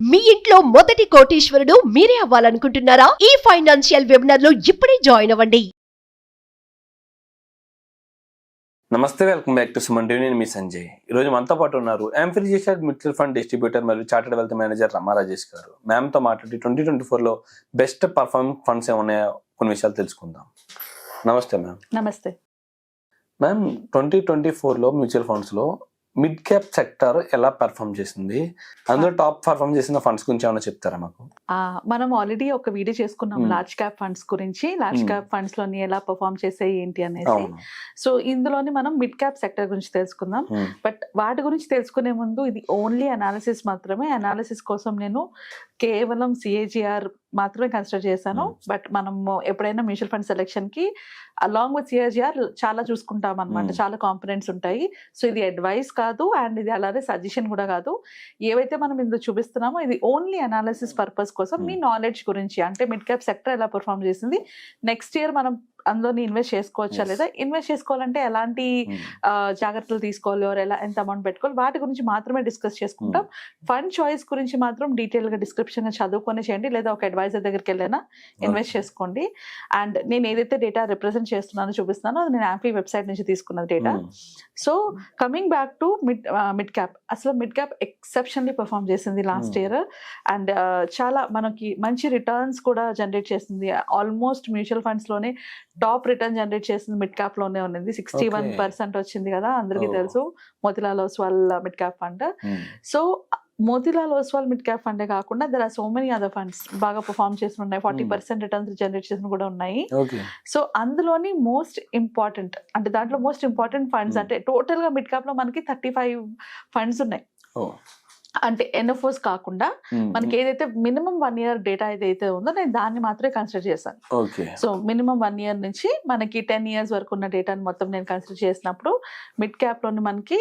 మీ ఇంట్లో మొదటి కోటీశ్వరుడు మీరే అవ్వాలనుకుంటున్నారా? ఈ ఫైనాన్షియల్ వెబినార్ లో ఇప్పుడే జాయిన్ అవ్వండి. నమస్తే, welcome back to Suman TV. నేను మీ సంజయ్. ఈరోజు మనతో పాటు ఉన్నారు ఎంఫిల్ చేశాడ్ మ్యూచువల్ ఫండ్ డిస్ట్రిబ్యూటర్ మరియు చార్టెడ్ వెల్త్ మేనేజర్ రమా రాజేష్ గారు. మ్యామ్తో మాట్లాడి 2024లో బెస్ట్ పర్ఫార్మింగ్ ఫండ్స్ ఏమున్నాయో కొన్ని విషయాలు తెలుసుకుందాం. నమస్తే మ్యామ్. నమస్తే మ్యామ్, 2024లో మ్యూచువల్ ఫండ్స్లో మిడ్ క్యాప్ సెక్టర్ ఎలా పర్ఫామ్ చేసింది, అందులో టాప్ పర్ఫామ్ చేసిన ఫండ్స్ గురించి ఏమైనా చెప్తారా మాకు? మనం ఆల్రెడీ ఒక వీడియో చేసుకున్నాం లార్జ్ క్యాప్ ఫండ్స్ గురించి. లార్జ్ క్యాప్ ఫండ్స్ లోని ఎలా పర్ఫామ్ చేసాయి ఏంటి అనేసి. సో ఇందులోని మనం మిడ్ క్యాప్ సెక్టర్ గురించి తెలుసుకుందాం. బట్ వాటి గురించి తెలుసుకునే ముందు ఇది ఓన్లీ అనాలిసిస్ మాత్రమే. అనాలిసిస్ కోసం నేను కేవలం సిఏజిఆర్ మాత్రమే కన్సిడర్ చేశాను. బట్ మనం ఎప్పుడైనా మ్యూచువల్ ఫండ్ సెలెక్షన్ కి అలాంగ్ విత్ సిఏజిఆర్ చాలా చూసుకుంటాం అనమాట. చాలా కాంపోనెంట్స్ ఉంటాయి. సో ఇది అడ్వైస్ కాదు అండ్ ఇది అలాగే సజెషన్ కూడా కాదు. ఏవైతే మనం ఇందులో చూపిస్తున్నామో ఇది ఓన్లీ అనాలిసిస్ పర్పస్ కోసం, మీ నాలెడ్జ్ గురించి. అంటే మిడ్ క్యాప్ సెక్టర్ ఎలా పర్ఫామ్ చేసింది, నెక్స్ట్ ఇయర్ మనం అందులోని ఇన్వెస్ట్ చేసుకోవచ్చా లేదా, ఇన్వెస్ట్ చేసుకోవాలంటే ఎలాంటి జాగ్రత్తలు తీసుకోవాలి, ఎలా ఎంత అమౌంట్ పెట్టుకోవాలి, వాటి గురించి మాత్రమే డిస్కస్ చేసుకుంటాం. ఫండ్ చాయిస్ గురించి మాత్రం డీటెయిల్ గా డిస్క్రిప్షన్ చదువుకొని చేయండి, లేదా ఒక అడ్వైజర్ దగ్గరికి వెళ్ళైనా ఇన్వెస్ట్ చేసుకోండి. అండ్ నేను ఏదైతే డేటా రిప్రజెంట్ చేస్తున్నానో చూపిస్తున్నానో అది నేను యాంఫీ వెబ్సైట్ నుంచి తీసుకున్న data. So coming back to mid cap, అసలు మిడ్ క్యాప్ ఎక్సెప్షన్లీ పర్ఫామ్ చేసింది లాస్ట్ ఇయర్. అండ్ చాలా మనకి మంచి రిటర్న్స్ కూడా జనరేట్ చేసింది. ఆల్మోస్ట్ మ్యూచువల్ ఫండ్స్ లోనే టాప్ రిటర్న్ జనరేట్ చేసింది మిడ్ క్యాప్ లోనే ఉన్నది. 61% వచ్చింది కదా, అందరికీ తెలుసు Motilal Oswal mid cap fund. So Motilal Oswal mid cap ఫండే కాకుండా there are so many other funds బాగా పర్ఫామ్ చేసి ఉన్నాయి. 40% రిటర్న్స్ జనరేట్ చేసిన కూడా ఉన్నాయి. సో అందులోని మోస్ట్ ఇంపార్టెంట్ అంటే దాంట్లో మోస్ట్ ఇంపార్టెంట్ ఫండ్స్ అంటే టోటల్ గా మిడ్ క్యాప్ లో మనకి 35 ఫండ్స్ ఉన్నాయి. అంటే ఎన్ఎఫ్ఓస్ కాకుండా మనకి ఏదైతే మినిమం 1 year డేటా ఏదైతే ఉందో నేను దాన్ని మాత్రమే కన్సిడర్ చేశాను. సో మినిమం 1 year నుంచి మనకి 10 years వరకు ఉన్న డేటాని మొత్తం నేను కన్సిడర్ చేసినప్పుడు మిడ్ క్యాప్ లోని మనకి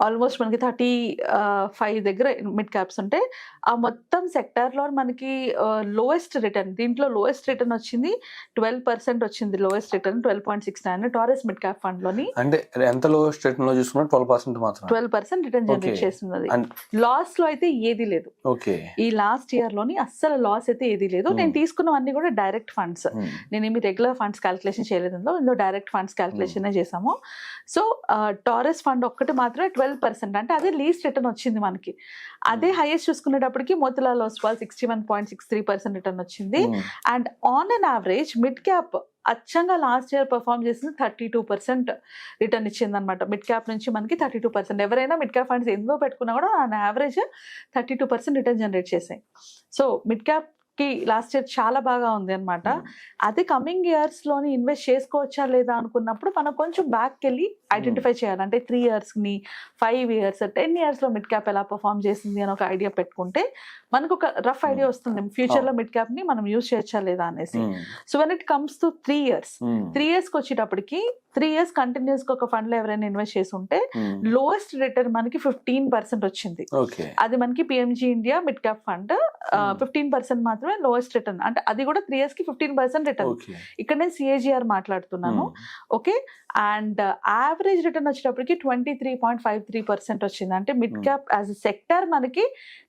ఆల్మోస్ట్ మనకి 35 దగ్గర మిడ్ క్యాప్స్ ఉంటాయి. ఆ మొత్తం సెక్టర్ లో మనకి లోయెస్ట్ రిటర్న్, దీంట్లో లోయెస్ట్ రిటర్న్ వచ్చింది 12% వచ్చింది. Lowest return 12.69 టారెస్ mid cap fund లోని. అంటే ఎంత లోయెస్ట్ రిటర్న్ లో చూసుకున్నా 12% మాత్రం 12% రిటర్న్ జనరేట్ చేస్తున్నది. లాస్ లో అయితే ఏది లేదు. ఈ లాస్ట్ ఇయర్ లోని అస్సలు లాస్ అయితే ఏది లేదు. నేను తీసుకున్నవన్నీ కూడా డైరెక్ట్ ఫండ్స్. నేనేమి రెగ్యులర్ ఫండ్స్ క్యాల్కులేషన్ చేయలేదు, ఇందులో డైరెక్ట్ ఫండ్స్ క్యాల్కులేషన్ చేసాము. సో టారెస్ ఫండ్ ఒక్కటి మాత్రమే 12%, అంటే అదే లీస్ట్ రిటర్న్ వచ్చింది మనకి. అదే హైయెస్ట్ చూసుకునేటప్పటికి మోతిలాల్ ఓస్వాల్ 61.63% రిటర్న్ వచ్చింది. And on an average mid cap అచ్చంగా లాస్ట్ ఇయర్ పర్ఫామ్ చేసింది 32% రిటర్న్ ఇచ్చింది అనమాట. మిడ్ క్యాప్ నుంచి మనకి 32%. ఎవరైనా మిడ్ క్యాప్ ఫండ్స్ ఎందులో పెట్టుకున్నా కూడా ఆన్ యావరేజ్ 32% రిటర్న్ జనరేట్ చేసాయి. సో మిడ్ క్యాప్ కి లాస్ట్ ఇయర్ చాలా బాగా ఉంది అనమాట. అదే కమింగ్ ఇయర్స్ లోని ఇన్వెస్ట్ చేసుకోవచ్చా లేదా అనుకున్నప్పుడు మనం కొంచెం బ్యాక్ వెళ్ళి ఐడెంటిఫై చేయాలి. అంటే 3 years ని 5 years 10 years లో మిడ్ క్యాప్ ఎలా పర్ఫామ్ చేసింది అని ఒక ఐడియా పెట్టుకుంటే మనకు ఒక రఫ్ ఐడియా వస్తుంది ఫ్యూచర్ లో మిడ్ క్యాప్ ని మనం యూజ్ చేయొచ్చా లేదా అనేసి. So when it comes to 3 years, 3 years కి వచ్చేటప్పటికి 3 years కంటిన్యూస్ గా ఒక ఫండ్ లో ఎవరైనా ఇన్వెస్ట్ చేసి ఉంటే లోయెస్ట్ రిటర్న్ మనకి 15% వచ్చింది. అది మనకి PMG India mid cap fund 15% మాత్రమే లోయెస్ట్ రిటర్న్. అంటే అది కూడా 3 years కి 15% రిటర్న్. ఇక్కడ నేను సిఏజిఆర్ మాట్లాడుతున్నాను. ఓకే. అండ్ యావరేజ్ రిటర్న్ వచ్చేటప్పటికి 23.53% వచ్చింది. అంటే mid cap as a sector మనకి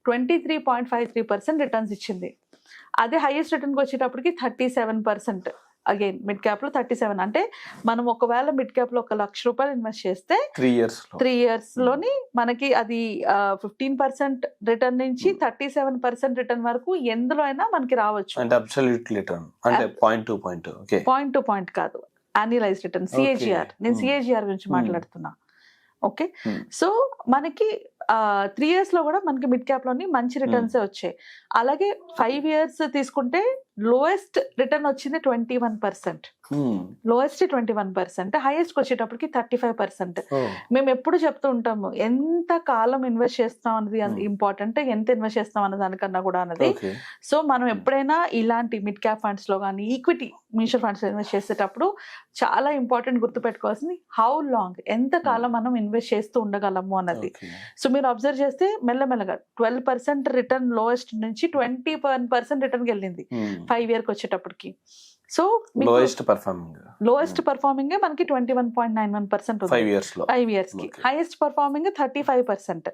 23.53% రిటర్న్స్ ఇచ్చింది. అదే హైయెస్ట్ రిటర్న్కి వచ్చేటప్పటికి 37%. అగైన్ మిడ్ క్యాప్ లో 37. అంటే మనం ఒకవేళ మిడ్ క్యాప్ లో 1,00,000 రూపాయలు ఇన్వెస్ట్ చేస్తే 3 years లోని మనకి అది 15% రిటర్న్ నుంచి 37% రిటర్న్ వరకు ఎందులో అయినా మనకి రావచ్చు. అంటే అబ్సల్యూట్ రిటర్న్ అంటే పాయింట్ టు పాయింట్ కాదు, యాన్యువలైజ్డ్ రిటర్న్ సిఏజిఆర్. నేను సిఏజిఆర్ గురించి మాట్లాడుతున్నా. ఓకే. సో మనకి 3 years లో కూడా మనకి మిడ్ క్యాప్ లోని మంచి రిటర్న్స్ వచ్చాయి. అలాగే 5 years తీసుకుంటే లోయెస్ట్ రిటర్న్ వచ్చింది 21%. లోయెస్ట్ 21%, హైయెస్ట్ వచ్చేటప్పటికి 35%. మేము ఎప్పుడు చెప్తూ ఉంటాము ఎంత కాలం ఇన్వెస్ట్ చేస్తాం అన్నది ఇంపార్టెంట్, ఎంత ఇన్వెస్ట్ చేస్తాం అన్న దానికన్నా కూడా అన్నది. సో మనం ఎప్పుడైనా ఇలాంటి మిడ్ క్యాప్ ఫండ్స్ లో కానీ ఈక్విటీ మ్యూచువల్ ఫండ్స్ ఇన్వెస్ట్ చేసేటప్పుడు చాలా ఇంపార్టెంట్ గుర్తుపెట్టుకోవాల్సింది హౌ లాంగ్, ఎంత కాలం మనం ఇన్వెస్ట్ చేస్తూ ఉండగలము అన్నది. సో మీరు అబ్జర్వ్ చేస్తే మెల్లమెల్లగా 12% రిటర్న్ లోయెస్ట్ నుంచి 21% రిటర్న్కి వెళ్ళింది 5 years వచ్చేటప్పటికి. So lowest performing lowest performing మనకి 21.91% 5 years లో 5 years కి. Okay. Highest performing 35%.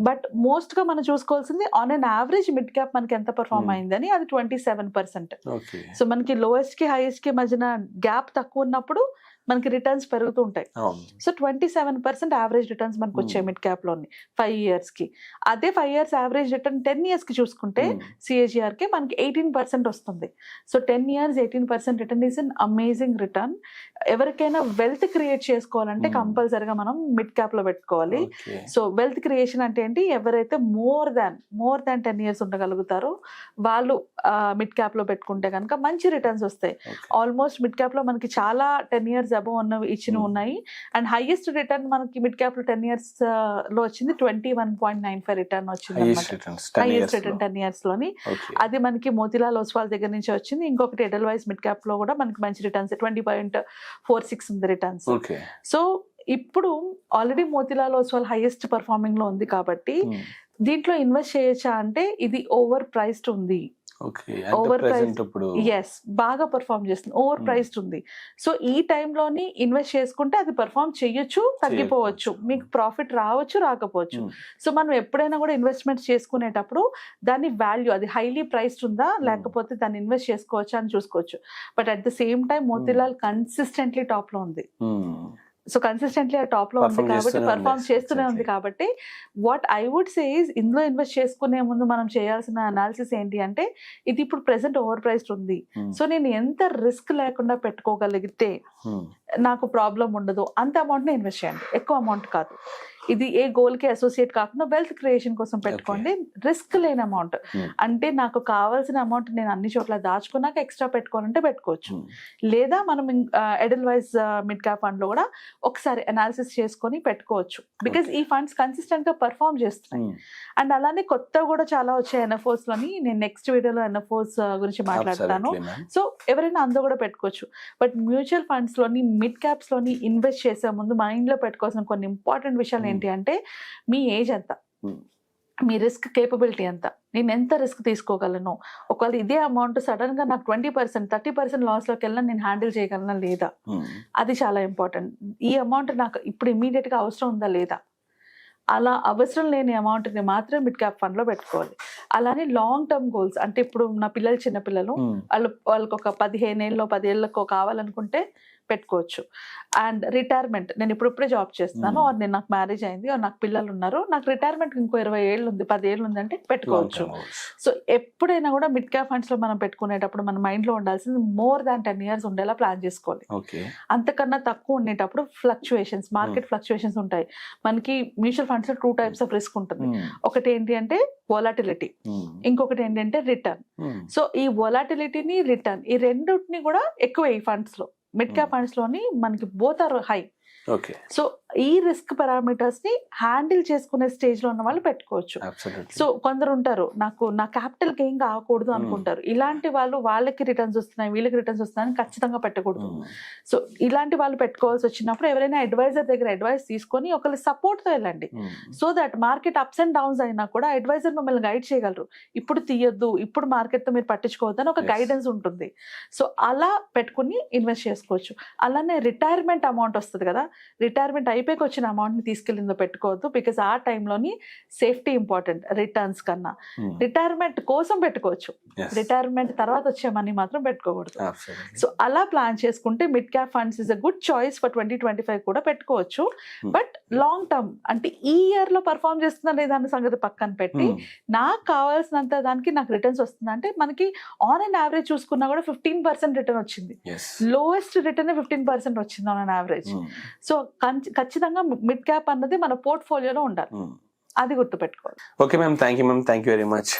But most గా మనం చూసుకోవాల్సింది on an average mid cap మనకి ఎంత పర్ఫార్మ్ అయిందని, అది 27%. ఓకే సో మనకి లోయెస్ట్ కి హైయెస్ట్ కి మధ్యన గ్యాప్ తక్కువ ఉన్నప్పుడు మనకి రిటర్న్స్ పెరుగుతూ ఉంటాయి. అవును సో 27% యావరేజ్ రిటర్న్స్ మనకు వచ్చాయి మిడ్ క్యాప్ లోని 5 years కి. అదే 5 years యావరేజ్ రిటర్న్ 10 years కి చూసుకుంటే CAGR కి మనకి 18% వస్తుంది. So 10 years 18% return is an amazing return. ఎవరికైనా వెల్త్ క్రియేట్ చేసుకోవాలంటే కంపల్సరిగా మనం మిడ్ క్యాప్ లో పెట్టుకోవాలి. ఓకే సో వెల్త్ క్రియేషన్ అంటే ఏంటి, ఎవరైతే మోర్ దాన్ 10 years ఉండగలుగుతారో వాళ్ళు మిడ్ క్యాప్ లో పెట్టుకుంటే కనుక మంచి రిటర్న్స్ వస్తాయి. ఆల్మోస్ట్ మిడ్ క్యాప్ లో మనకి చాలా 10 years అబవ్ ఉన్నవి ఇచ్చినవి ఉన్నాయి. అండ్ హైయెస్ట్ రిటర్న్ మనకి మిడ్ క్యాప్ లో 10 years లో వచ్చింది 21.95 రిటర్న్ వచ్చింది హైయెస్ట్ అనమాట. రిటర్న్స్ 10 హైయెస్ట్ years రిటర్న్ లో 10 years లోని. ఓకే అది మనకి మోతిలాల్ ఓస్వాల్ దగ్గర నుంచి వచ్చింది. ఇంకొకటి ఎడల్వైస్ మిడ్ క్యాప్ లో కూడా మనకి మంచి రిటర్న్స్ 20.46 ఉంది రిటర్న్స్. ఓకే సో ఇప్పుడు already Motilal Oswal highest performing లో ఉంది కాబట్టి దీంట్లో ఇన్వెస్ట్ చేయొచ్చా అంటే ఇది ఓవర్ ప్రైస్డ్ ఉంది. Okay Over present priced. ఇప్పుడు ఎస్, బాగా పర్ఫార్మ్ చేస్తుంది, ఓవర్ ప్రైస్డ్ ఉంది. సో ఈ టైంలోని ఇన్వెస్ట్ చేసుకుంటే అది పర్ఫార్మ్ చేయొచ్చు, తగ్గిపోవచ్చు, మీకు ప్రాఫిట్ రావచ్చు, రాకపోవచ్చు. సో మనం ఎప్పుడైనా కూడా ఇన్వెస్ట్మెంట్ చేసుకునేటప్పుడు దాని వాల్యూ, అది హైలీ ప్రైస్డ్ ఉందా లేకపోతే దాన్ని ఇన్వెస్ట్ చేసుకోవచ్చా అని చూసుకోవచ్చు. But at the same time Motilal consistently top లో ఉంది. సో కన్సిస్టెంట్లీ ఆ టాప్ లో ఉంది Perform కాబట్టి చేస్తూనే పర్ఫార్మ్ ఉంది. చేస్తూనే ఉంది Exactly. కాబట్టి what I would say is ఇందులో ఇన్వెస్ట్ చేసుకునే ముందు మనం చేయాల్సిన అనాలిసిస్ ఏంటి అంటే ఇది ఇప్పుడు ప్రెసెంట్ ఓవర్ ప్రైస్డ్ ఉంది. సో నేను ఎంత రిస్క్ లేకుండా పెట్టుకోగలిగితే నాకు ప్రాబ్లం ఉండదు అంత అమౌంట్ ని ఇన్వెస్ట్ చేయండి, ఎక్కువ అమౌంట్ కాదు. ఇది ఏ గోల్ కి అసోసియేట్ కాకుండా వెల్త్ క్రియేషన్ కోసం పెట్టుకోండి. రిస్క్ లేని అమౌంట్ అంటే నాకు కావాల్సిన అమౌంట్ నేను అన్ని చోట్ల దాచుకున్నాక ఎక్స్ట్రా పెట్టుకోవాలంటే పెట్టుకోవచ్చు. లేదా మనం ఎడల్వైజ్ మిడ్ క్యాప్ ఫండ్ లో కూడా ఒకసారి అనాలిసిస్ చేసుకొని పెట్టుకోవచ్చు. బికాస్ ఈ ఫండ్స్ కన్సిస్టెంట్ గా పర్ఫార్మ్ చేస్తున్నాయి. అండ్ అలానే కొత్త కూడా చాలా వచ్చాయి NFOs లోని. నేను నెక్స్ట్ వీడియోలో NFOs గురించి మాట్లాడతాను. సో ఎవరైనా అందులో కూడా పెట్టుకోవచ్చు. బట్ మ్యూచువల్ ఫండ్స్ లోని మిడ్ క్యాప్స్ లోని ఇన్వెస్ట్ చేసే ముందు మైండ్ లో పెట్టుకోవాల్సిన కొన్ని ఇంపార్టెంట్ విషయాలు ఏంటి అంటే మీ ఏజ్ ఎంత, మీ రిస్క్ కేపబిలిటీ ఎంత, నేను ఎంత రిస్క్ తీసుకోగలను, ఒకవేళ ఇదే అమౌంట్ సడన్ గా నాకు 20% 30% లాస్ లోకి వెళ్ళినా నేను హ్యాండిల్ చేయగలనా లేదా, అది చాలా ఇంపార్టెంట్. ఈ అమౌంట్ నాకు ఇప్పుడు ఇమీడియట్ గా అవసరం ఉందా లేదా, అలా అవసరం లేని అమౌంట్ని మాత్రం మిడ్ క్యాప్ ఫండ్ లో పెట్టుకోవాలి. అలానే లాంగ్ టర్మ్ గోల్స్ అంటే ఇప్పుడు నా పిల్లలు చిన్నపిల్లలు వాళ్ళకి ఒక 15 ఏళ్ళలో 10 ఏళ్ళకో కావాలనుకుంటే పెట్టుకోవచ్చు. అండ్ రిటైర్మెంట్, నేను ఇప్పుడే జాబ్ చేస్తున్నాను, ఆర్ నేను నాకు మ్యారేజ్ అయింది, ఆర్ నాకు పిల్లలు ఉన్నారు, నాకు రిటైర్మెంట్ ఇంకో 20 ఏళ్ళు ఉంది 10 ఏళ్ళు ఉంది అంటే పెట్టుకోవచ్చు. సో ఎప్పుడైనా కూడా మిడ్ క్యాప్ ఫండ్స్ లో మనం పెట్టుకునేటప్పుడు మన మైండ్ లో ఉండాల్సింది మోర్ దాన్ 10 years ఉండేలా ప్లాన్ చేసుకోవాలి. అంతకన్నా తక్కువ ఉండేటప్పుడు ఫ్లక్చుయేషన్స్, మార్కెట్ ఫ్లక్చుయేషన్స్ ఉంటాయి. మనకి మ్యూచువల్ ఫండ్స్ లో 2 types ఆఫ్ రిస్క్ ఉంటుంది. ఒకటి ఏంటి అంటే వొలాటిలిటీ, ఇంకొకటి ఏంటంటే రిటర్న్. సో ఈ వొలాటిలిటీని రిటర్న్ ఈ రెండింటిని కూడా ఎక్కువ ఈ ఫండ్స్ లో మిడ్ క్యాప్ ఫండ్స్ లోని మనకి both are high. Okay so ఈ రిస్క్ పారామీటర్స్ ని హ్యాండిల్ చేసుకునే స్టేజ్ లో ఉన్న వాళ్ళు పెట్టుకోవచ్చు. సో కొందరు ఉంటారు నాకు నా క్యాపిటల్ గెయిన్ కాకూడదు అనుకుంటారు. ఇలాంటి వాళ్ళు వాళ్ళకి రిటర్న్స్ వస్తున్నాయి వీళ్ళకి రిటర్న్స్ వస్తున్నాయని ఖచ్చితంగా పెట్టకూడదు. సో ఇలాంటి వాళ్ళు పెట్టుకోవాల్సి వచ్చినప్పుడు ఎవరైనా అడ్వైజర్ దగ్గర అడ్వైస్ తీసుకొని ఒకళ్ళ సపోర్ట్ తో వెళ్ళండి. So that market ups and downs అయినా కూడా అడ్వైజర్ మిమ్మల్ని గైడ్ చేయగలరు. ఇప్పుడు తీయొద్దు, ఇప్పుడు మార్కెట్ తో మీరు పట్టించుకోవద్దు అని ఒక గైడెన్స్ ఉంటుంది. సో అలా పెట్టుకుని ఇన్వెస్ట్ చేసుకోవచ్చు. అలానే రిటైర్మెంట్ అమౌంట్ వస్తుంది కదా, రిటైర్మెంట్ అయిపోయి వచ్చిన అమౌంట్ ని తీసుకెళ్ళిందో పెట్టుకోవద్దు. బికాస్ ఆ టైంలోని సేఫ్టీ ఇంపార్టెంట్ రిటర్న్స్ కన్నా. రిటైర్మెంట్ కోసం పెట్టుకోవచ్చు, రిటైర్మెంట్ తర్వాత వచ్చే మనీ మాత్రం పెట్టుకోకూడదు. సో అలా ప్లాన్ చేసుకుంటే mid cap funds is a good choice for 2025 కూడా పెట్టుకోవచ్చు. బట్ లాంగ్ టర్మ్ అంటే ఈ ఇయర్ లో పర్ఫార్మ్ చేస్తుందా లేదా అన్న సంగతి పక్కన పెట్టి నాకు కావాల్సినంత దానికి నాకు రిటర్న్స్ వస్తుందా అంటే మనకి ఆన్ అండ్ యావరేజ్ చూసుకున్నా కూడా 15% రిటర్న్ వచ్చింది. లోయెస్ట్ రిటర్న్ 15% వచ్చింది ఆన్ అండ్ యావరేజ్. సో ఖచ్చితంగా మిడ్ క్యాప్ అన్నది మన పోర్ట్ఫోలియోలో ఉండాలి, అది గుర్తుపెట్టుకోవాలి. Okay ma'am, thank you very much.